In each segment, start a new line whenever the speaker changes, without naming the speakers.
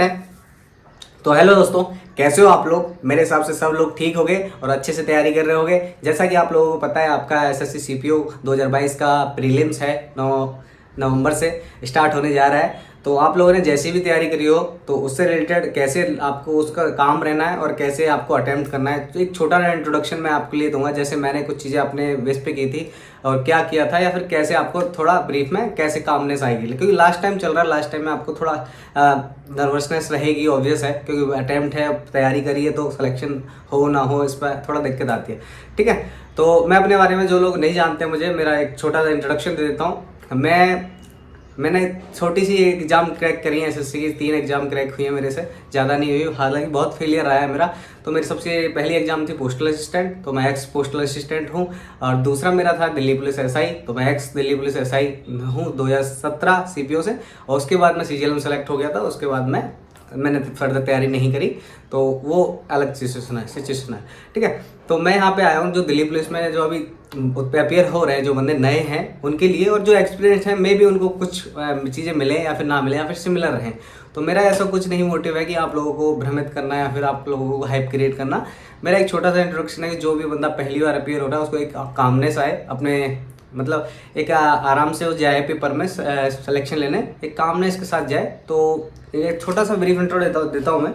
हैं। तो हेलो दोस्तों, कैसे हो आप लोग। मेरे हिसाब से सब लोग ठीक हो गए और अच्छे से तैयारी कर रहे होंगे। जैसा कि आप लोगों को पता है, आपका एसएससी सीपीओ 2022 का प्रीलिम्स है 9 नवंबर से स्टार्ट होने जा रहा है। तो आप लोगों ने जैसी भी तैयारी करी हो तो उससे रिलेटेड कैसे आपको उसका काम रहना है और कैसे आपको अटेम्प्ट करना है, तो एक छोटा सा इंट्रोडक्शन मैं आपके लिए दूंगा। जैसे मैंने कुछ चीज़ें अपने बेस पे की थी और क्या किया था, या फिर कैसे आपको थोड़ा ब्रीफ में कैसे कामनेस आएगी, क्योंकि लास्ट टाइम चल रहा है। लास्ट टाइम में आपको थोड़ा नर्वसनेस रहेगी, ऑब्वियस है, क्योंकि अटेम्प्ट है, तैयारी करी है, तो सिलेक्शन हो ना हो इस पर थोड़ा दिक्कत आती है। ठीक है, तो मैं अपने बारे में, जो लोग नहीं जानते मुझे, मेरा एक छोटा सा इंट्रोडक्शन दे देता हूँ। मैंने छोटी सी एग्जाम क्रैक करी है, एसएससी की 3 एग्जाम क्रैक हुई है मेरे से, ज़्यादा नहीं हुई, हालांकि बहुत फेलियर रहा है मेरा। तो मेरी सबसे पहली एग्जाम थी पोस्टल असिस्टेंट, तो मैं एक्स पोस्टल असिस्टेंट हूँ। और दूसरा मेरा था दिल्ली पुलिस एसआई, तो मैं एक्स दिल्ली पुलिस एसआई हूँ 2017 सीपीओ से। और उसके बाद मैं सीजीएल में सेलेक्ट हो गया था। उसके बाद मैंने फर्दर तैयारी नहीं करी, तो वो अलग सिचुएशन है। ठीक है, तो मैं यहाँ पे आया हूँ जो दिल्ली पुलिस में जो अभी अपियर हो रहे हैं, जो बंदे नए हैं उनके लिए, और जो एक्सपीरियंस है मे भी उनको कुछ चीज़ें मिले या फिर ना मिले या फिर सिमिलर रहें। तो मेरा ऐसा कुछ नहीं मोटिव है कि आप लोगों को भ्रमित करना या फिर आप लोगों को हाइप क्रिएट करना। मेरा एक छोटा सा इंट्रोडक्शन है कि जो भी बंदा पहली बार अपियर हो रहा है उसको एक कामनेस आए अपने, मतलब एक आराम से वो जाए पेपर में सिलेक्शन लेने, एक कामनेस के साथ जाए। तो एक छोटा सा ब्रीफ इंट्रो देता हूँ मैं।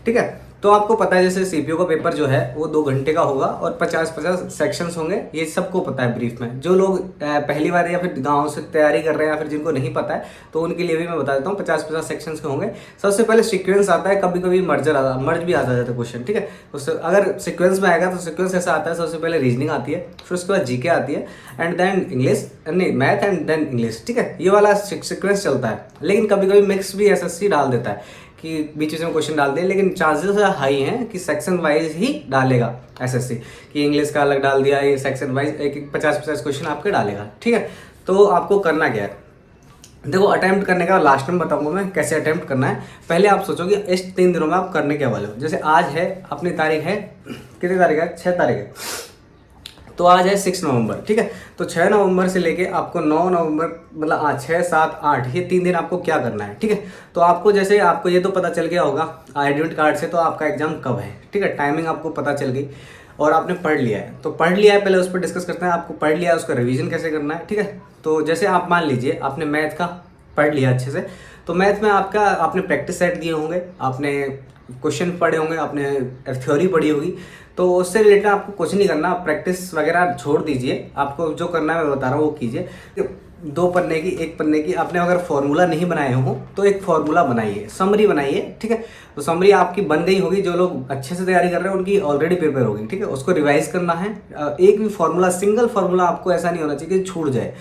ठीक है, तो आपको पता है जैसे सीपीओ का पेपर जो है वो 2 घंटे का होगा और 50-50 सेक्शंस होंगे, ये सबको पता है ब्रीफ में। जो लोग पहली बार या फिर गांव से तैयारी कर रहे हैं या फिर जिनको नहीं पता है, तो उनके लिए भी मैं बता देता हूँ 50-50 सेक्शंस के होंगे। सबसे पहले सीक्वेंस आता है, कभी कभी मर्ज भी आ जाता है क्वेश्चन। ठीक है, तो अगर सीक्वेंस में आएगा तो सीक्वेंस ऐसा आता है, सबसे पहले रीजनिंग आती है, फिर उसके बाद जीके आती है, एंड देन इंग्लिश, नहीं मैथ एंड देन इंग्लिश। ठीक है, ये वाला सीक्वेंस चलता है। लेकिन कभी कभी मिक्स भी एसएससी डाल देता है कि बीच में क्वेश्चन डाल दिए, लेकिन चांसेस हाई हैं कि सेक्शन वाइज ही डालेगा एसएससी, कि इंग्लिश का अलग डाल दिया, ये सेक्शन वाइज एक 50-50 क्वेश्चन आपके डालेगा। ठीक है, तो आपको करना क्या है, देखो अटेम्प्ट करने का लास्ट में बताऊंगा मैं कैसे अटेम्प्ट करना है। पहले आप सोचो कि इस 3 दिनों में आप करने क्या वाले हो। जैसे आज है, अपनी तारीख है, कितनी तारीख है, 6 तारीख है, तो आज है 6 नवंबर। ठीक है, तो 6 नवंबर से लेके आपको 9 नवंबर, मतलब आज 6, 7, 8, ये 3 दिन आपको क्या करना है। ठीक है, तो आपको जैसे आपको ये तो पता चल गया होगा एडमिट कार्ड से, तो आपका एग्जाम कब है। ठीक है, टाइमिंग आपको पता चल गई और आपने पढ़ लिया है, तो पढ़ लिया है, पहले उस पर डिस्कस करते हैं। आपको पढ़ लिया है, उसका रिवीजन कैसे करना है। ठीक है, तो जैसे आप मान लीजिए आपने मैथ का पढ़ लिया अच्छे से, तो मैथ में आपने प्रैक्टिस सेट दिए होंगे, आपने क्वेश्चन पढ़े होंगे, आपने थ्योरी पढ़ी होगी, तो उससे रिलेटेड आपको कुछ नहीं करना, प्रैक्टिस वगैरह छोड़ दीजिए। आपको जो करना है मैं बता रहा हूँ वो कीजिए। 2 पन्ने की, 1 पन्ने की, आपने अगर फॉर्मूला नहीं बनाए हो तो एक फॉर्मूला बनाइए, समरी बनाइए। ठीक है, तो समरी आपकी बन गई होगी, जो लोग अच्छे से तैयारी कर रहे हैं उनकी ऑलरेडी प्रिपेयर होगी। ठीक है, उसको रिवाइज करना है। एक भी फॉर्मूला, सिंगल फॉर्मूला आपको ऐसा नहीं होना चाहिए कि छूट जाए,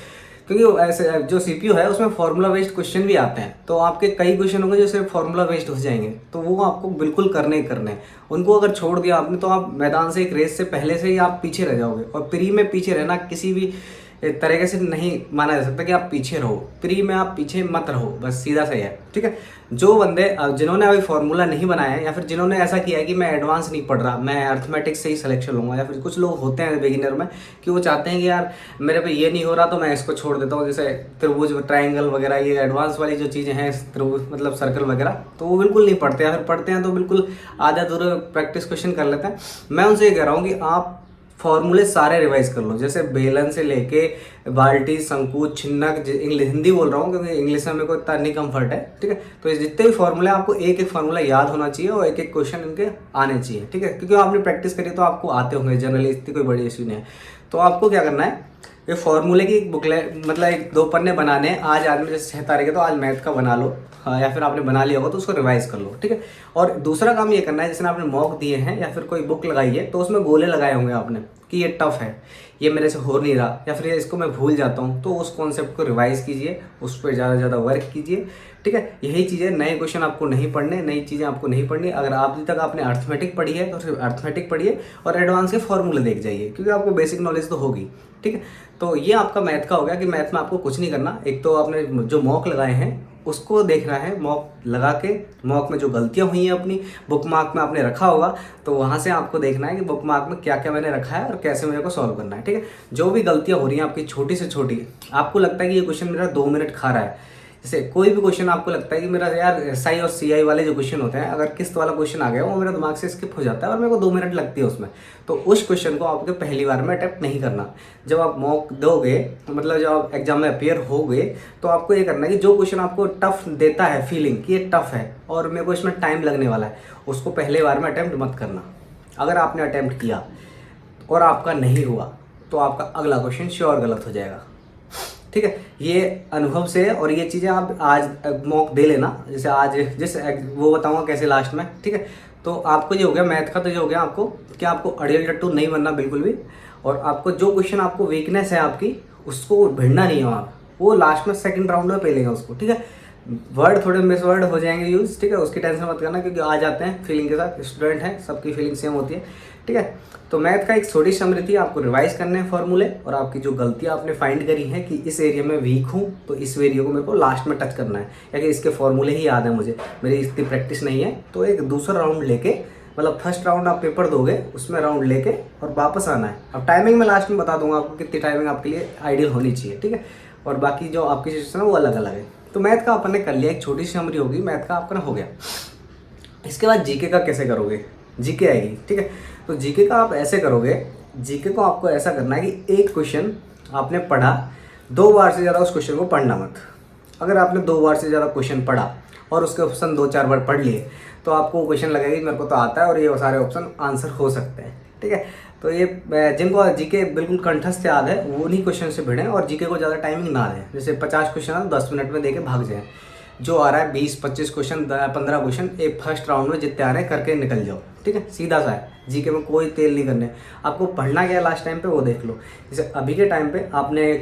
क्योंकि ऐसे जो सीपीयू है उसमें फॉर्मूला बेस्ड क्वेश्चन भी आते हैं, तो आपके कई क्वेश्चन होंगे जो सिर्फ फॉर्मूला बेस्ड हो जाएंगे, तो वो आपको बिल्कुल करने ही करने हैं। उनको अगर छोड़ दिया आपने तो आप मैदान से, एक रेस से पहले से ही आप पीछे रह जाओगे। और प्री में पीछे रहना किसी भी तरीके से नहीं माना जा सकता कि आप पीछे रहो। प्री में आप पीछे मत रहो, बस सीधा सही है। ठीक है, जो बंदे जिन्होंने अभी फॉर्मूला नहीं बनाया है, या फिर जिन्होंने ऐसा किया है कि मैं एडवांस नहीं पढ़ रहा, मैं अर्थमेटिक्स से ही सिलेक्शन लूंगा, या फिर कुछ लोग होते हैं बिगिनर में कि वो चाहते हैं कि यार मेरे पे ये नहीं हो रहा तो मैं इसको छोड़ देता हूँ, जैसे त्रिभुज, ट्राइंगल वगैरह, ये एडवांस वाली जो चीज़ें हैं, त्रिभुज मतलब सर्कल वगैरह, तो वो बिल्कुल नहीं पढ़ते, या फिर पढ़ते हैं तो बिल्कुल आधा अधूरे प्रैक्टिस क्वेश्चन कर लेते हैं। मैं उनसे ये कह रहा हूँ कि आप फॉर्मूले सारे रिवाइज कर लो, जैसे बेलन से लेके बाल्टी, शंकु, छिन्नक, हिंदी बोल रहा हूँ क्योंकि इंग्लिश में मेरे को इतना नहीं कंफर्ट है। ठीक है, तो जितने भी फॉर्मूले, आपको एक एक फॉर्मूला याद होना चाहिए और एक एक क्वेश्चन इनके आने चाहिए। ठीक है, क्योंकि आपने प्रैक्टिस करी तो आपको आते होंगे जनरली, इतनी कोई बड़ी इश्यू नहीं है। तो आपको क्या करना है, ये फॉर्मूले की बुकलेट, मतलब 1-2 पन्ने बनाने हैं। आज आदमी जैसे 6 तारीख है तो आज मैथ का बना लो, हाँ, या फिर आपने बना लिया होगा तो उसको रिवाइज कर लो। ठीक है, और दूसरा काम ये करना है, जैसे आपने मॉक दिए हैं या फिर कोई बुक लगाई है तो उसमें गोले लगाए होंगे आपने कि ये टफ है, ये मेरे से हो नहीं रहा, या फिर इसको मैं भूल जाता हूँ, तो उस कॉन्सेप्ट को रिवाइज कीजिए, उस पर ज़्यादा से ज़्यादा वर्क कीजिए। ठीक है, यही चीज़ें, नए क्वेश्चन आपको नहीं पढ़ने, नई चीज़ें आपको नहीं पढ़नी। अगर आप अभी तक आपने अर्थमेटिक पढ़ी है तो सिर्फ अर्थमेटिक पढ़िए और एडवांस के फॉर्मूले देख जाइए, क्योंकि आपको बेसिक नॉलेज तो होगी। ठीक है, तो ये आपका मैथ का हो गया कि मैथ में आपको कुछ नहीं करना। एक तो आपने जो मॉक लगाए हैं उसको देखना है, मॉक लगा के मॉक में जो गलतियां हुई हैं अपनी बुक मार्क में आपने रखा होगा, तो वहाँ से आपको देखना है कि बुक मार्क में क्या क्या मैंने रखा है और कैसे मेरे को सॉल्व करना है। ठीक है, जो भी गलतियां हो रही हैं आपकी छोटी से छोटी, आपको लगता है कि ये क्वेश्चन मेरा 2 मिनट खा रहा है, जैसे कोई भी क्वेश्चन आपको लगता है कि मेरा यार SI और CI वाले जो क्वेश्चन होते हैं, अगर किस्त वाला क्वेश्चन आ गया वो मेरे दिमाग से स्किप हो जाता है और मेरे को 2 मिनट लगती है उसमें, तो उस क्वेश्चन को आपके पहली बार में अटेम्प्ट नहीं करना। जब आप मॉक दोगे, मतलब जब आप एग्जाम में अपियर होगे, तो आपको ये करना है कि जो क्वेश्चन आपको टफ देता है, फीलिंग कि ये टफ है और मेरे को इसमें टाइम लगने वाला है, उसको पहले बार में अटेम्प्ट मत करना। अगर आपने अटेम्प्ट किया और आपका नहीं हुआ तो आपका अगला क्वेश्चन श्योर गलत हो जाएगा। ठीक है, ये अनुभव से है और ये चीज़ें आप आज मॉक दे लेना। जैसे आज वो बताऊंगा कैसे लास्ट में। ठीक है, तो आपको ये हो गया मैथ का, तो ये हो गया आपको कि आपको अड़ियल टट्टू नहीं बनना बिल्कुल भी, और आपको जो क्वेश्चन आपको वीकनेस है आपकी उसको भिड़ना नहीं है वहाँ, वो लास्ट में सेकंड राउंड में पेलेगा उसको। ठीक है, वर्ड थोड़े मिस वर्ड हो जाएंगे यूज, ठीक है, उसकी टेंशन मत करना क्योंकि आ जाते हैं फीलिंग के साथ, स्टूडेंट हैं, सबकी फीलिंग सेम होती है। ठीक है, तो मैथ का एक छोटी समरी थी, आपको रिवाइज करने हैं फॉर्मूले, और आपकी जो गलतियां आपने फाइंड करी हैं कि इस एरिया में वीक हूँ तो इस एरिया को मेरे को लास्ट में टच करना है, या कि इसके फॉर्मूले ही याद है मुझे, मेरी इतनी प्रैक्टिस नहीं है, तो एक दूसरा राउंड लेके, मतलब फर्स्ट राउंड आप पेपर दोगे उसमें राउंड लेके और वापस आना है। अब टाइमिंग मैं लास्ट में बता दूंगा आपको कितनी टाइमिंग आपके लिए आइडियल होनी चाहिए। ठीक है, और बाकी जो आपकी सिचुएशन है वो अलग अलग है। तो मैथ का अपन ने कर लिया, एक छोटी सी समरी होगी मैथ का आपका हो गया। इसके बाद जीके का कैसे करोगे, जीके आएगी। ठीक है, तो जीके का आप ऐसे करोगे, जीके को आपको ऐसा करना है कि एक क्वेश्चन आपने पढ़ा, 2 बार से ज़्यादा उस क्वेश्चन को पढ़ना मत। अगर आपने 2 बार से ज़्यादा क्वेश्चन पढ़ा और उसके ऑप्शन 2-4 बार पढ़ लिए तो आपको क्वेश्चन लगेगा कि मेरे को तो आता है और ये सारे ऑप्शन आंसर हो सकते हैं। ठीक है, तो ये जिनको जीके बिल्कुल कंठस्थ याद है वो उन्हीं क्वेश्चन से भिड़ें और जीके को ज़्यादा टाइमिंग ना दें। जैसे 50 क्वेश्चन है 10 मिनट में दे के भाग जाएँ, जो आ रहा है 20-25 क्वेश्चन, 15 क्वेश्चन एक फर्स्ट राउंड में जितने आ रहे हैं करके निकल जाओ। ठीक है, सीधा सा है, जीके में कोई तेल नहीं करने। आपको पढ़ना क्या है लास्ट टाइम पे वो देख लो। जैसे अभी के टाइम पे आपने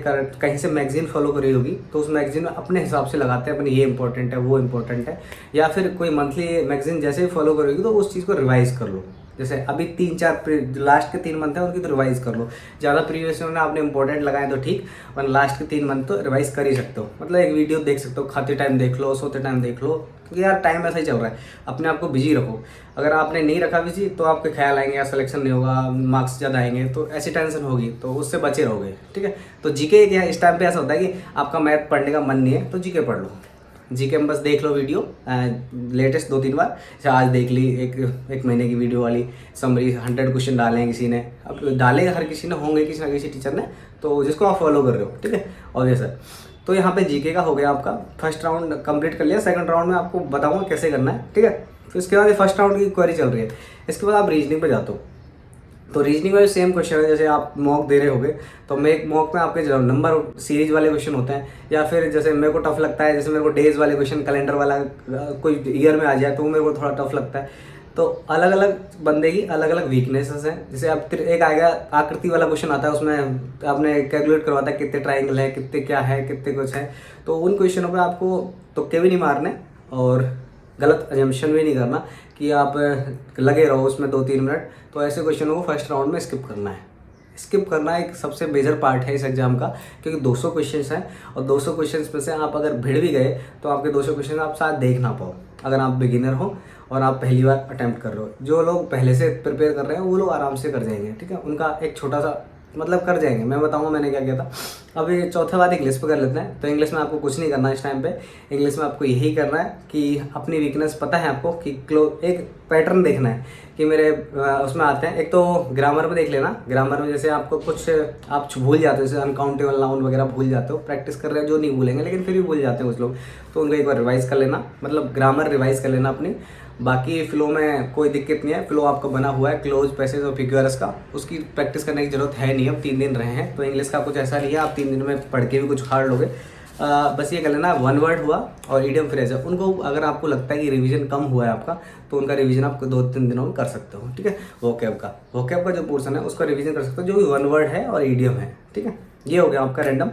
कहीं से मैगजीन फॉलो करी होगी तो उस मैगजीन में अपने हिसाब से लगाते हैं अपने, ये इंपॉर्टेंट है वो इंपॉर्टेंट है, या फिर कोई मंथली मैगजीन जैसे ही फॉलो करोगी तो उस चीज़ को रिवाइज कर लो। जैसे अभी 3-4 लास्ट के 3 मंथ है उनकी तो रिवाइज कर लो। ज़्यादा प्रीवियस में आपने इंपॉर्टेंट लगाए तो ठीक, वरना लास्ट के 3 मंथ तो रिवाइज कर ही सकते हो। मतलब एक वीडियो देख सकते हो, खाते टाइम देख लो, सोते टाइम देख लो, क्योंकि यार टाइम ऐसा ही चल रहा है। अपने आप को बिजी रखो। अगर आपने नहीं रखा बिजी तो आपके ख्याल आएंगे, या सिलेक्शन नहीं होगा, मार्क्स ज़्यादा आएंगे, तो ऐसी टेंशन होगी, तो उससे बचे रहोगे। ठीक है, तो जीके क्या इस टाइम पे ऐसा होता है कि आपका मैथ पढ़ने का मन नहीं है तो जीके पढ़ लो। जीके में बस देख लो वीडियो लेटेस्ट 2-3 बार। जैसे आज देख ली एक महीने की वीडियो वाली समरी, 100 क्वेश्चन डाले हैं किसी ने, अब डालेगा हर किसी ने, होंगे किसी ना किसी टीचर ने, तो जिसको आप फॉलो कर रहे हो। ठीक है, ऑब्वियस है। तो यहाँ पे जीके का हो गया आपका, फर्स्ट राउंड कंप्लीट कर लिया। सेकंड राउंड में आपको बताऊंगा कैसे करना है। ठीक है, तो इसके बाद फर्स्ट राउंड की क्वेरी चल रही है, इसके बाद आप रीजनिंग पे जाते हो। तो रीजनिंग में सेम क्वेश्चन है, जैसे आप मॉक दे रहे होगे तो मैं एक मॉक में आपके जो नंबर सीरीज वाले क्वेश्चन होते हैं, या फिर जैसे मेरे को टफ लगता है, जैसे मेरे को डेज वाले क्वेश्चन, कैलेंडर वाला कोई ईयर में आ जाए तो वो मेरे को थोड़ा टफ लगता है। तो अलग अलग बंदे की अलग अलग वीकनेसेस हैं। जैसे अब एक आएगा आकृति वाला क्वेश्चन आता है, उसमें आपने कैलकुलेट करवाता है कितने ट्राइंगल है, कितने क्या है, कितने कुछ है, तो उन क्वेश्चनों पे आपको तुक्के भी नहीं मारने और गलत अजम्पशन भी नहीं करना कि आप लगे रहो उसमें 2-3 मिनट। तो ऐसे क्वेश्चनों को फर्स्ट राउंड में स्किप करना है। स्किप करना एक सबसे मेजर पार्ट है इस एग्जाम का, क्योंकि 200 क्वेश्चंस हैं और 200 क्वेश्चंस में से आप अगर भिड़ भी गए तो आपके 200 क्वेश्चन आप शायद देख ना पाओ, अगर आप बिगिनर हो और आप पहली बार अटैम्प्ट कर रहे हो। जो लोग पहले से प्रिपेयर कर रहे हैं वो लोग आराम से कर जाएंगे। ठीक है, उनका एक छोटा सा मतलब कर जाएंगे। मैं बताऊंगा मैंने क्या किया था। अब ये चौथे बात इंग्लिश पे कर लेते हैं। तो इंग्लिश में आपको कुछ नहीं करना इस टाइम पे। इंग्लिश में आपको यही करना है कि अपनी वीकनेस पता है आपको कि एक पैटर्न देखना है कि मेरे उसमें आते हैं। एक तो ग्रामर में देख लेना, ग्रामर में जैसे आपको कुछ आप भूल जाते हो, जैसे अनकाउंटेबल नाउन वगैरह भूल जाते हो, प्रैक्टिस कर रहे हैं जो नहीं भूलेंगे लेकिन फिर भी भूल जाते हैं कुछ लोग, तो उनको एक बार रिवाइज कर लेना, मतलब ग्रामर रिवाइज कर लेना अपनी। बाकी फ्लो में कोई दिक्कत नहीं है, फ्लो आपका बना हुआ है क्लोज, पैसेज और फिगर्स का, उसकी प्रैक्टिस करने की जरूरत है नहीं। अब 3 दिन रहे हैं तो इंग्लिश का कुछ ऐसा नहीं है आप 3 दिन में पढ़ के भी कुछ उखाड़ लोगे। बस ये कर लेना, 1 वर्ड हुआ और इडियम फ्रेज है, उनको अगर आपको लगता है कि रिवीजन कम हुआ है आपका तो उनका रिवीजन आप 2-3 दिनों में कर सकते हो। ठीक है, वोकैब का जो पोर्सन है उसका रिवीजन कर सकते हो, जो भी 1 वर्ड है और इडियम है। ठीक है, ये हो गया आपका रैंडम।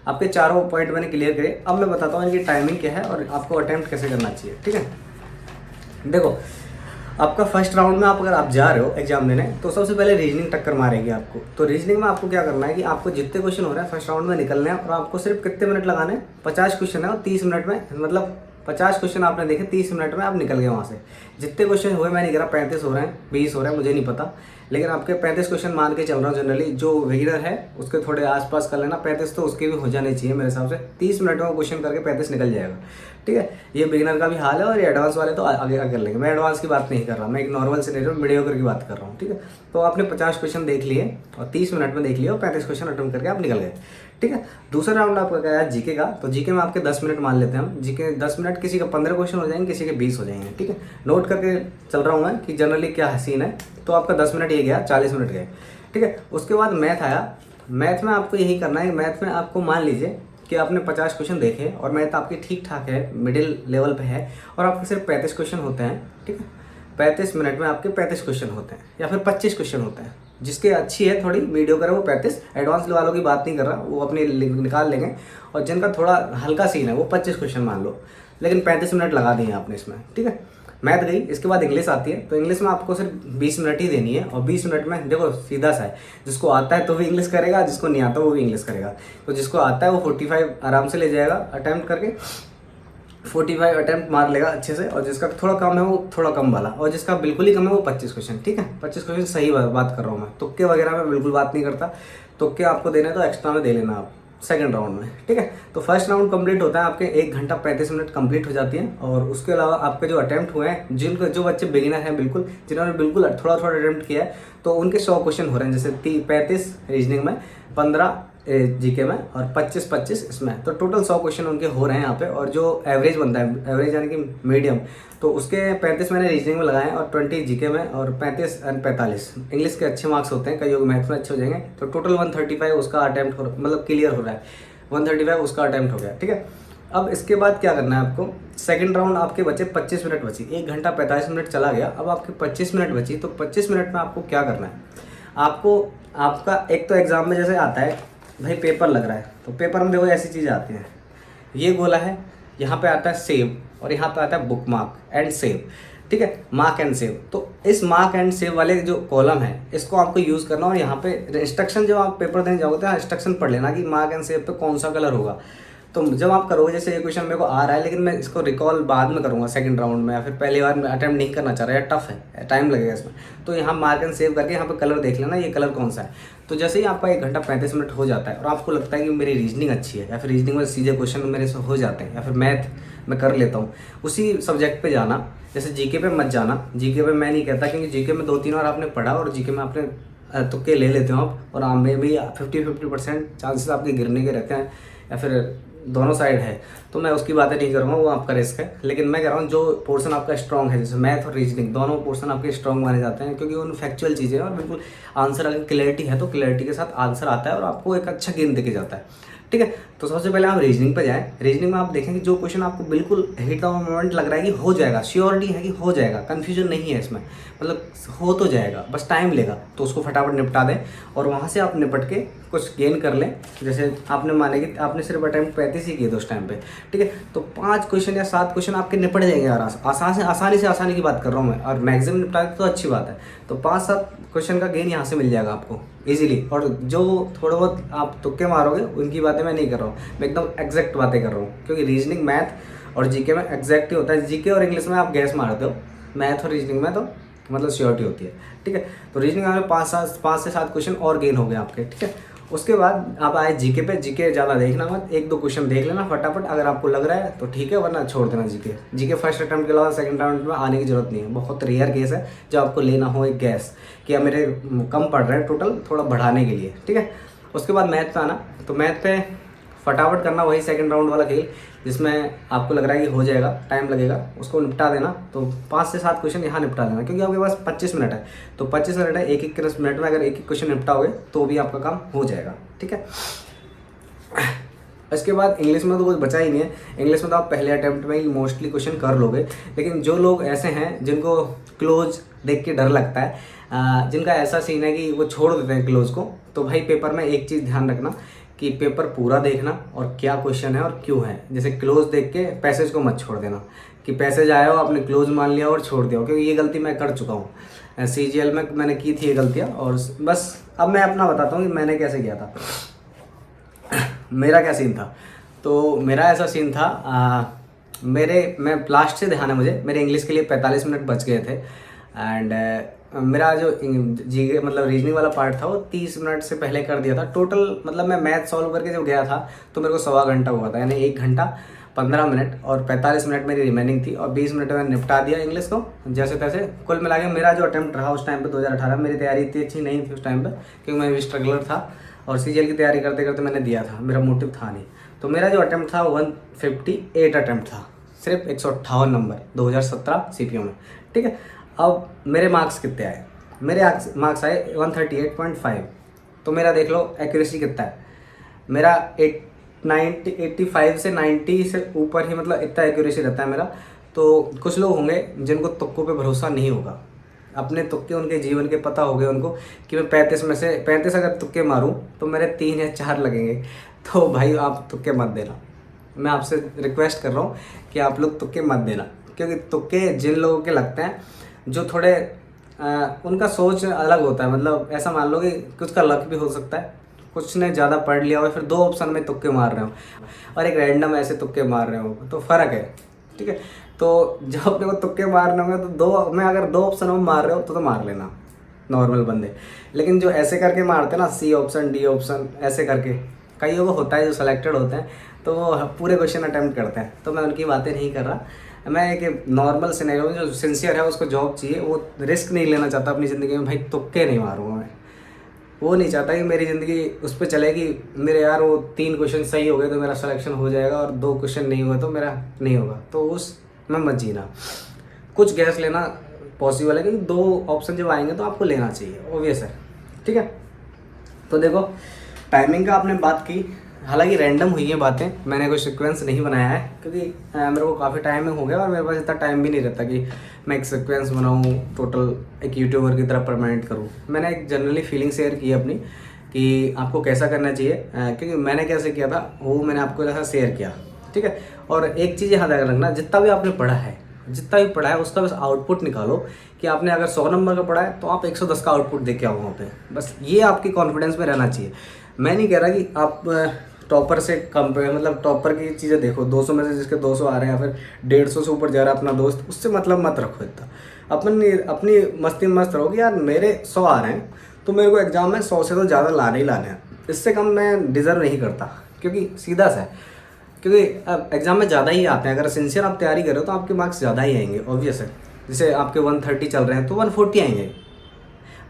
आपके चारों पॉइंट मैंने क्लियर करे। अब मैं बताता हूँ इनकी टाइमिंग क्या है और आपको अटैम्प्ट कैसे करना चाहिए। ठीक है, देखो आपका फर्स्ट राउंड में अगर आप जा रहे हो एग्जाम देने तो सबसे पहले रीजनिंग टक्कर मारेगी आपको। तो रीजनिंग में आपको क्या करना है कि आपको जितने क्वेश्चन हो रहे हैं फर्स्ट राउंड में निकलने हैं और आपको सिर्फ कितने मिनट लगाने हैं, 50 क्वेश्चन है और 30 मिनट में मतलब 50 क्वेश्चन आपने देखे 30 मिनट में आप निकल गए वहाँ से। जितने क्वेश्चन हुए मैं नहीं कह रहा 35 हो रहे हैं 20 हो रहे हैं मुझे नहीं पता, लेकिन आपके 35 क्वेश्चन मान के चल रहा हूँ। जनरली जो बिगिनर है उसके थोड़े आसपास कर लेना, 35 तो उसके भी हो जाने चाहिए मेरे हिसाब से। 30 मिनट में क्वेश्चन करके 35 निकल जाएगा, ठीक है। ये बिगिनर का भी हाल है और ये एडवांस वाले तो आगे कर लेंगे। मैं एडवांस की बात नहीं कर रहा, मैं एक नॉर्मल सिनेरियो मीडियोकर की बात कर रहा हूँ, ठीक है। तो आपने 50 क्वेश्चन देख लिए और 30 मिनट में देख लिए और 35 क्वेश्चन अटेम्प्ट करके आप निकल गए, ठीक है। दूसरा राउंड आपका क्या है, जीके का। तो जीके में आपके 10 मिनट मान लेते हैं हम। जीके 10 मिनट, किसी का 15 क्वेश्चन हो जाएंगे, किसी के 20 हो जाएंगे, ठीक है। नोट करके चल रहा हूँ मैं कि जनरली क्या सीन है। तो आपका 10 मिनट ये गया, 40 मिनट गए, ठीक है। उसके बाद मैथ आया। मैथ में आपको यही करना है। मैथ में आपको मान लीजिए कि आपने 50 क्वेश्चन देखे और मैथ आपकी ठीक ठाक है, मिडिल लेवल पे है, और आपके सिर्फ 35 क्वेश्चन होते हैं, ठीक है। 35 मिनट में आपके 35 क्वेश्चन होते हैं या फिर 25 क्वेश्चन होते हैं। जिसके अच्छी है थोड़ी वीडियो करे वो 35, एडवांस वालों की बात नहीं कर रहा, वो अपने निकाल लेंगे। और जिनका थोड़ा हल्का सीन है वो 25 क्वेश्चन मान लो, लेकिन 35 मिनट लगा दिए आपने इसमें, ठीक है। मैथ गई। इसके बाद इंग्लिश आती है। तो इंग्लिश में आपको सिर्फ 20 मिनट ही देनी है, और 20 मिनट में देखो सीधा सा है, जिसको आता है तो भी इंग्लिश करेगा, जिसको नहीं आता वो भी इंग्लिश करेगा। तो जिसको आता है वो 45 आराम से ले जाएगा अटैम्प्ट करके, 45 अटैम्प्ट मार लेगा अच्छे से। और जिसका थोड़ा कम है वो थोड़ा कम वाला, और जिसका बिल्कुल ही कम है वो 25 क्वेश्चन, ठीक है। 25 क्वेश्चन सही बात कर रहा हूँ मैं, तुक्के वगैरह में बिल्कुल बात नहीं करता। तुक्के आपको देने तो एक्स्ट्रा में दे लेना आप सेकंड राउंड में, ठीक है। तो फर्स्ट राउंड कंप्लीट होता है आपके 1 घंटा 35 मिनट कंप्लीट हो जाती है। और उसके अलावा आपके जो अटैम्प्ट हुए हैं, जो बच्चे बिगिनर हैं बिल्कुल, जिन्होंने बिल्कुल थोड़ा थोड़ा अटैम्प्ट किया है, तो उनके 100 क्वेश्चन हो रहे हैं। जैसे 35 रीजनिंग में, 15 जीके में और 25 इसमें, तो टोटल 100 क्वेश्चन उनके हो रहे हैं यहाँ पे। और जो एवरेज बनता है, एवरेज यानी कि मीडियम, तो उसके 35 मैंने रीजनिंग में लगाए और 20 जीके में, और 35 और 45 इंग्लिश के अच्छे मार्क्स होते हैं, कई मैथ्स में अच्छे हो जाएंगे। तो टोटल 135 उसका अटैम्प्ट मतलब क्लियर हो रहा है, 135 उसका अटैम्प्ट हो गया, ठीक है। अब इसके बाद क्या करना है आपको, सेकंड राउंड आपके बचे 25 मिनट बची, 1 घंटा 45 मिनट चला गया। अब आपके 25 मिनट बची, तो 25 मिनट में आपको क्या करना है। आपको आपका एक तो एग्जाम में जैसे आता है भाई पेपर लग रहा है, तो पेपर में देखो ऐसी चीज़ें आती हैं, ये गोला है, यहाँ पे आता है सेव, और यहाँ पे आता है बुक मार्क एंड सेव, ठीक है। मार्क एंड सेव, तो इस मार्क एंड सेव वाले जो कॉलम है इसको आपको यूज़ करना। और यहाँ पे इंस्ट्रक्शन जब आप पेपर देने जाओगे तो इंस्ट्रक्शन पढ़ लेना कि मार्क एंड सेव पे कौन सा कलर होगा। तो जब आप करोगे, जैसे ये क्वेश्चन मेरे को आ रहा है लेकिन मैं इसको रिकॉल बाद में करूँगा सेकंड राउंड में, या फिर पहली बार में अटैम्प्ट नहीं करना चाह रहा है, टफ है, टाइम लगेगा इसमें, तो यहाँ मार्क एंड सेव करके यहाँ पे कलर देख लेना ये कलर कौन सा है। तो जैसे ही आपका 1 घंटा 35 मिनट हो जाता है और आपको लगता है कि मेरी रीजनिंग अच्छी है, या फिर रीजनिंग में सीधे क्वेश्चन मेरे से हो जाते हैं, या फिर मैथ मैं कर लेता हूँ, उसी सब्जेक्ट पे जाना। जैसे जीके पे मत जाना, जीके पे मैं नहीं कहता, क्योंकि जीके में 2-3 बार आपने पढ़ा और जीके में आपने तुक्के ले लेते हो आप, और आम में भी 50% चांसेस आपके गिरने के रहते हैं, या फिर दोनों साइड है। तो मैं उसकी बातें नहीं करूँगा, वो आपका रिस्क है। लेकिन मैं कह रहा हूँ जो पोर्शन आपका स्ट्रॉन्ग है, जैसे मैथ और रीजनिंग, दोनों पोर्शन आपके स्ट्रॉन्ग माने जाते हैं, क्योंकि उन फैक्चुअल चीज़ें हैं और बिल्कुल आंसर अगर क्लैरिटी है तो क्लैरिटी के साथ आंसर आता है और आपको एक अच्छा गेम देके जाता है, ठीक है। तो सबसे पहले आप रीजनिंग पे जाएं। रीजनिंग में आप देखें कि जो क्वेश्चन आपको बिल्कुल हिट द मोमेंट लग रहा है कि हो जाएगा, श्योरिटी है कि हो जाएगा, कन्फ्यूजन नहीं है इसमें, मतलब हो तो जाएगा, बस टाइम लेगा, तो उसको फटाफट निपटा दें। और वहाँ से आप निपट के कुछ गेन कर लें। जैसे आपने माने कि आपने सिर्फ अटैम्प्ट 35 ही किए थे उस टाइम पे, ठीक है, तो 5 क्वेश्चन या 7 क्वेश्चन आपके निपट जाएंगे आसानी से बात कर रहा हूँ मैं, और मैक्सिमम निपटा तो अच्छी बात है। तो 5-7 क्वेश्चन का गेन यहाँ से मिल जाएगा आपको इजीली। और जो थोड़ा बहुत आप तुक्के मारोगे उनकी बातें मैं नहीं कर रहा हूँ, मैं एकदम एग्जैक्ट बातें कर रहा हूँ, क्योंकि रीजनिंग, मैथ और जीके में एग्जैक्ट ही होता है। जीके और इंग्लिश में आप गैस मारते हो, मैथ और रीजनिंग में तो मतलब श्योरिटी होती है, ठीक है। तो रीजनिंग में 5 से 7 क्वेश्चन और गेन हो गए आपके, ठीक है। उसके बाद आप आए जीके पे। जीके ज़्यादा देखना मत, 1-2 क्वेश्चन देख लेना फटाफट, अगर आपको लग रहा है तो ठीक है, वरना छोड़ देना जीके। जीके फर्स्ट अटैम्प्ट के अलावा सेकंड राउंड में आने की जरूरत नहीं है। बहुत रेयर केस है जब आपको लेना हो एक गैस कि अब मेरे कम पड़ रहे हैं टोटल, थोड़ा बढ़ाने के लिए, ठीक है। उसके बाद मैथ पे आना। तो मैथ पे फटाफट करना वही सेकंड राउंड वाला खेल, जिसमें आपको लग रहा है कि हो जाएगा, टाइम लगेगा, उसको निपटा देना। तो 5 से 7 क्वेश्चन यहाँ निपटा देना, क्योंकि आपके पास 25 मिनट है। तो 25 मिनट है, एक मिनट में अगर एक क्वेश्चन निपटाओगे तो भी आपका काम हो जाएगा, ठीक है। इसके बाद इंग्लिश में तो कुछ बचा ही नहीं है। इंग्लिश में तो आप पहले अटैम्प्ट में ही मोस्टली क्वेश्चन कर लोगे। लेकिन जो लोग ऐसे हैं जिनको क्लोज देख के डर लगता है, जिनका ऐसा सीन है कि वो छोड़ देते हैं क्लोज को, तो भाई पेपर में एक चीज़ ध्यान रखना कि पेपर पूरा देखना और क्या क्वेश्चन है और क्यों है। जैसे क्लोज देख के पैसेज को मत छोड़ देना कि पैसेज आया हो आपने क्लोज मान लिया और छोड़ दिया हो, क्योंकि ये गलती मैं कर चुका हूँ। CGL में मैंने की थी ये गलतियाँ। और बस अब मैं अपना बताता हूँ कि मैंने कैसे किया था। मेरा क्या सीन था, तो मेरा ऐसा सीन था, मैं लास्ट से ध्यान है मुझे, मेरे इंग्लिश के लिए 45 मिनट बच गए थे। एंड मेरा जो जी मतलब रीजनिंग वाला पार्ट था वो 30 मिनट से पहले कर दिया था टोटल। मतलब मैं मैथ सॉल्व करके जब गया था तो मेरे को 1.25 घंटा हुआ था, यानी 1 घंटा 15 मिनट और 45 मिनट मेरी रिमेनिंग थी, और 20 मिनट में निपटा दिया इंग्लिश को जैसे तैसे। कुल मिला के मेरा जो अटेम्प्ट रहा उस टाइम पे 2018, मेरी तैयारी इतनी अच्छी नहीं थी उस टाइम पे क्योंकि मैं भी स्ट्रगलर था और सीजीएल की तैयारी करते करते मैंने दिया था, मेरा मोटिव था नहीं। तो मेरा जो अटेम्प्ट था 158 अटेम्प्ट था, सिर्फ 158 नंबर 2017 सीपीओ में, ठीक है। अब मेरे मार्क्स कितने आए? मेरे मार्क्स आए 138.5। तो मेरा देख लो एक्यूरेसी कितना है मेरा, 85 से 90 से ऊपर ही, मतलब इतना एक्यूरेसी रहता है मेरा। तो कुछ लोग होंगे जिनको तुक्कों पे भरोसा नहीं होगा, अपने तुक्के उनके जीवन के पता हो गए उनको कि मैं 35 में से 35 अगर तुक्के मारूं तो मेरे 3 या 4 लगेंगे। तो भाई आप तुक्के मत देना, मैं आपसे रिक्वेस्ट कर रहा हूँ कि आप लोग तुक्के मत देना, क्योंकि तुक्के जिन लोगों के लगते हैं जो थोड़े उनका सोच अलग होता है। मतलब ऐसा मान लो कि कुछ का लक भी हो सकता है, कुछ ने ज़्यादा पढ़ लिया हो, फिर 2 ऑप्शन में तुक्के मार रहे हो और एक रैंडम ऐसे तुक्के मार रहे हो, तो फ़र्क है, ठीक है। तो जब अपने को तुक्के मारने होंगे तो 2 में अगर 2 ऑप्शन में मार रहे हो तो मार लेना नॉर्मल बंदे। लेकिन जो ऐसे करके मारते हैं ना, सी ऑप्शन डी ऑप्शन ऐसे करके, कईयों को होता है जो सिलेक्टेड होते हैं तो वो पूरे क्वेश्चन अटैम्प्ट करते हैं, तो मैं उनकी बातें नहीं कर रहा। मैं एक नॉर्मल सिनेरियो में जो सिंसियर है उसको जॉब चाहिए, वो रिस्क नहीं लेना चाहता अपनी ज़िंदगी में, भाई तुक्के नहीं मारूंगा मैं, वो नहीं चाहता कि मेरी ज़िंदगी उस पर चलेगी। मेरे यार वो 3 क्वेश्चन सही हो गए तो मेरा सिलेक्शन हो जाएगा और 2 क्वेश्चन नहीं हुए तो मेरा नहीं होगा, तो उस में मत जीना। कुछ गैस लेना पॉसिबल है क्योंकि 2 ऑप्शन जब आएंगे तो आपको लेना चाहिए, ऑब्वियस है, ठीक है। तो देखो टाइमिंग का आपने बात की, हालांकि रैंडम हुई है बातें, मैंने कोई सीक्वेंस नहीं बनाया है क्योंकि मेरे को काफ़ी टाइम हो गया और मेरे पास इतना टाइम भी नहीं रहता कि मैं एक सीक्वेंस बनाऊँ, टोटल एक यूट्यूबर की तरह परमानेंट करूँ। मैंने एक जनरली फीलिंग शेयर की अपनी कि आपको कैसा करना चाहिए, क्योंकि मैंने कैसे किया था वो मैंने आपको ऐसा शेयर किया, ठीक है। और एक चीज़ यहाँ ध्यान रखना, जितना भी आपने पढ़ा है उसका बस आउटपुट निकालो कि आपने अगर 100 नंबर का पढ़ा है तो आप 110 का आउटपुट दे के आओ वहाँ पे, बस ये आपकी कॉन्फिडेंस में रहना चाहिए। मैं नहीं कह रहा कि आप टॉपर से कंपेयर, मतलब टॉपर की चीज़ें देखो, 200 में से जिसके 200 आ रहे हैं या फिर 150 से ऊपर जा रहा है अपना दोस्त, उससे मतलब मत रखो इतना। अपनी मस्ती में मस्त रहो कि यार मेरे 100 आ रहे हैं तो मेरे को एग्जाम में 100 से तो ज़्यादा लाने ही लाने हैं, इससे कम मैं डिज़र्व नहीं करता, क्योंकि सीधा सा है, क्योंकि अब एग्जाम में ज़्यादा ही आते हैं। अगर सिंसियर आप तैयारी करो तो आपके मार्क्स ज़्यादा ही आएंगे, ऑब्वियस है। जैसे आपके 130 चल रहे हैं तो 140 आएंगे।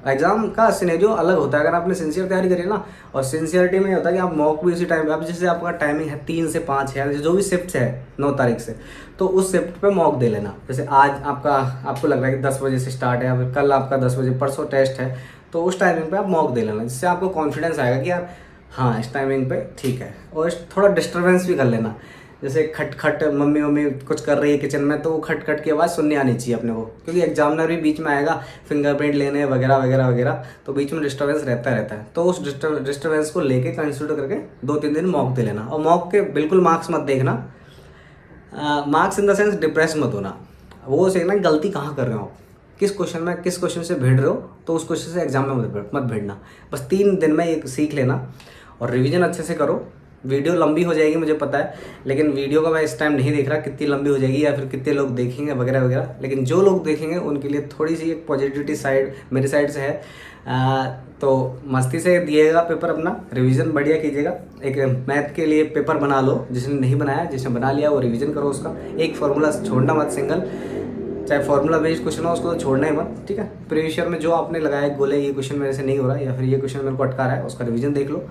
एग्जाम का सिनेरियो अलग होता है अगर आपने सिंसियर तैयारी करी ना, और सिंसियरिटी में होता है कि आप मॉक भी उसी टाइम पे, अब जैसे आपका टाइमिंग है 3 से 5 है, जो भी शिफ्ट है 9 तारीख से, तो उस शिफ्ट पे मॉक दे लेना। जैसे आज आपको लग रहा है कि 10 बजे से स्टार्ट है, या फिर कल आपका 10 बजे, परसों टेस्ट है, तो उस टाइमिंग पे आप मॉक दे लेना, जिससे आपको कॉन्फिडेंस आएगा कि यार हाँ इस टाइमिंग पे ठीक है। और थोड़ा डिस्टर्बेंस भी कर लेना, जैसे खट खट मम्मी कुछ कर रही है किचन में तो वो खट खट की आवाज़ सुननी आनी चाहिए अपने को, क्योंकि एग्जामिनर भी बीच में आएगा फिंगरप्रिंट लेने वगैरह वगैरह वगैरह, तो बीच में डिस्टर्बेंस रहता है। तो उस डिस्टर्बेंस को लेके कंसिडर करके 2-3 दिन मॉक दे लेना। और मॉक के बिल्कुल मार्क्स मत देखना, marks in the sense depress मत होना, वो सीखना गलती कहाँ कर रहे हो आप, किस क्वेश्चन से भिड़ रहे हो, तो उस क्वेश्चन से एग्जाम में मत भिड़ना। बस 3 दिन में ये सीख लेना और रिवीजन अच्छे से करो। वीडियो लंबी हो जाएगी मुझे पता है, लेकिन वीडियो का मैं इस टाइम नहीं देख रहा कितनी लंबी हो जाएगी या फिर कितने लोग देखेंगे वगैरह वगैरह, लेकिन जो लोग देखेंगे उनके लिए थोड़ी सी एक पॉजिटिविटी साइड मेरी साइड से है। तो मस्ती से दिएगा पेपर, अपना रिवीजन बढ़िया कीजिएगा। एक मैथ के लिए पेपर बना लो, जिसने नहीं बनाया, जिसने बना लिया वो रिवीजन करो उसका, एक फार्मूला छोड़ना मत, सिंगल चाहे फार्मूला बेस्ड क्वेश्चन हो उसको तो छोड़ना ही मत, ठीक है। प्रीवियस ईयर में जो आपने लगाया बोले ये क्वेश्चन मेरे से नहीं हो रहा या फिर ये क्वेश्चन मेरे को अटका रहा है, उसका रिवीजन देख लो।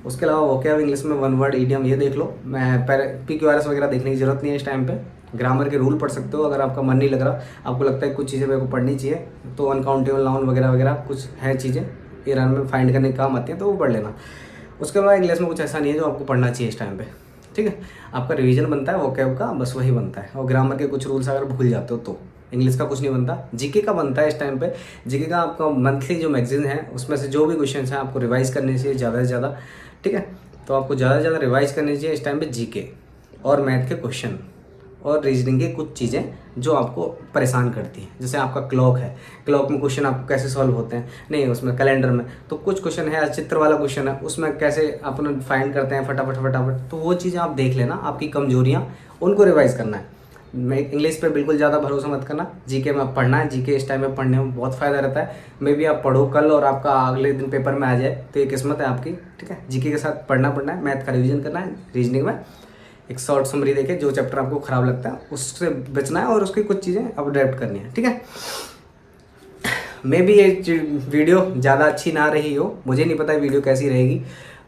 उसके अलावा वोकैब इंग्लिश में 1 वर्ड ईडियम ये देख लो। मैं PQRS वगैरह देखने की जरूरत नहीं है इस टाइम पे। ग्रामर के रूल पढ़ सकते हो अगर आपका मन नहीं लग रहा, आपको लगता है कुछ चीज़ें मेरे को पढ़नी चाहिए, तो अनकाउंटेबल नाउन वगैरह वगैरह कुछ है चीज़ें ये रन में फाइंड करने के काम आती हैं, तो वो पढ़ लेना। उसके अलावा इंग्लिश में कुछ ऐसा नहीं है जो आपको पढ़ना चाहिए इस टाइम पे, ठीक है। आपका रिवीजन बनता है वोकैब का, बस वही बनता है, और ग्रामर के कुछ रूल्स अगर भूल जाते हो तो इंग्लिश का कुछ नहीं बनता। जीके का बनता है इस टाइम पे। जीके का आपका मंथली जो मैगजीन है उसमें से जो भी क्वेश्चन हैं आपको रिवाइज करने चाहिए ज़्यादा से ज़्यादा, ठीक है। तो आपको ज़्यादा से ज़्यादा रिवाइज करनी चाहिए इस टाइम पे जीके और मैथ के क्वेश्चन और रीजनिंग की कुछ चीज़ें जो आपको परेशान करती हैं। जैसे आपका क्लॉक है, क्लॉक में क्वेश्चन आपको कैसे सॉल्व होते हैं, नहीं उसमें कैलेंडर में तो कुछ क्वेश्चन है, चित्र वाला क्वेश्चन है उसमें कैसे अपन फाइंड करते हैं फटाफट, तो वो चीज़ें आप देख लेना। आपकी कमजोरियाँ उनको रिवाइज करना है, मैं इंग्लिश पे बिल्कुल ज़्यादा भरोसा मत करना, जीके में पढ़ना है, जीके इस टाइम में पढ़ने में बहुत फ़ायदा रहता है। मे भी आप पढ़ो कल और आपका अगले दिन पेपर में आ जाए तो ये किस्मत है आपकी, ठीक है। जीके के साथ पढ़ना है, मैथ का रिवीजन करना है, रीजनिंग में एक शॉर्ट समरी देके जो चैप्टर आपको ख़राब लगता है उससे बचना है और उसकी कुछ चीज़ें अपडेट करनी है, ठीक है। मे भी ये वीडियो ज़्यादा अच्छी ना रही हो, मुझे नहीं पता वीडियो कैसी रहेगी,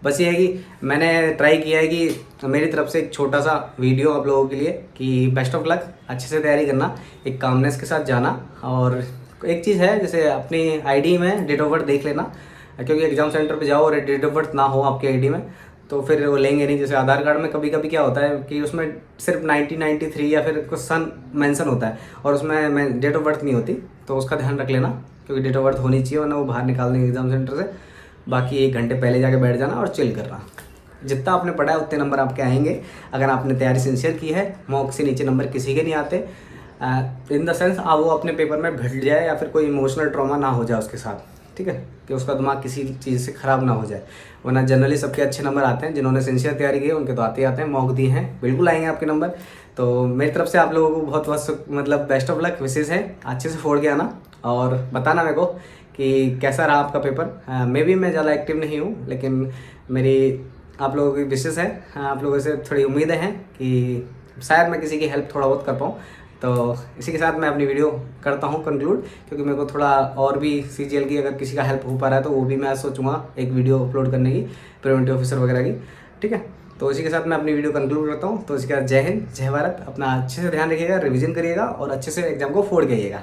बस ये है कि मैंने ट्राई किया है कि मेरी तरफ से एक छोटा सा वीडियो आप लोगों के लिए कि बेस्ट ऑफ लक, अच्छे से तैयारी करना, एक कामनेस के साथ जाना। और एक चीज़ है, जैसे अपनी आईडी में डेट ऑफ बर्थ देख लेना, क्योंकि एग्जाम सेंटर पे जाओ और डेट ऑफ बर्थ ना हो आपकी आईडी में तो फिर वो लेंगे नहीं। जैसे आधार कार्ड में कभी कभी क्या होता है कि उसमें सिर्फ 1993 या फिर कुछ सन मेंशन होता है और उसमें डेट ऑफ बर्थ नहीं होती, तो उसका ध्यान रख लेना, क्योंकि डेट ऑफ बर्थ होनी चाहिए वरना वो बाहर निकाल देंगे एग्जाम सेंटर से। बाकी 1 घंटे पहले जाके बैठ जाना और चिल करना, जितना आपने पढ़ा है उतने नंबर आपके आएंगे। अगर आपने तैयारी सिंसियर की है, मॉक से नीचे नंबर किसी के नहीं आते, इन द सेंस वो अपने पेपर में भिड़ जाए या फिर कोई इमोशनल ट्रॉमा ना हो जाए उसके साथ, ठीक है, कि उसका दिमाग किसी चीज़ से ख़राब ना हो जाए। वरना जनरली सबके अच्छे नंबर आते हैं, जिन्होंने सिंसियर तैयारी की है उनके तो आते ही आते हैं, मॉक दिए हैं बिल्कुल आएंगे आपके नंबर। तो मेरी तरफ से आप लोगों को बहुत बहुत मतलब बेस्ट ऑफ लक विशेष है, अच्छे से फोड़ के आना और बताना मेरे को कि कैसा रहा आपका पेपर। मे भी मैं ज़्यादा एक्टिव नहीं हूँ, लेकिन मेरी आप लोगों की विशेष है, आप लोगों से थोड़ी उम्मीदें हैं कि शायद मैं किसी की हेल्प थोड़ा बहुत कर पाऊँ। तो इसी के साथ मैं अपनी वीडियो करता हूँ कंक्लूड, क्योंकि मेरे को थोड़ा और भी CGL की अगर किसी का हेल्प हो पा रहा है तो वो भी मैं सोचूंगा एक वीडियो अपलोड करने की, प्रिवेंटिव ऑफिसर वगैरह की, ठीक है। तो इसी के साथ मैं अपनी वीडियो कंक्लूड करता हूँ। तो इसके बाद जय हिंद, जय भारत, अपना अच्छे से ध्यान रखिएगा, रिवीजन करिएगा और अच्छे से एग्जाम को फोड़ के आइएगा।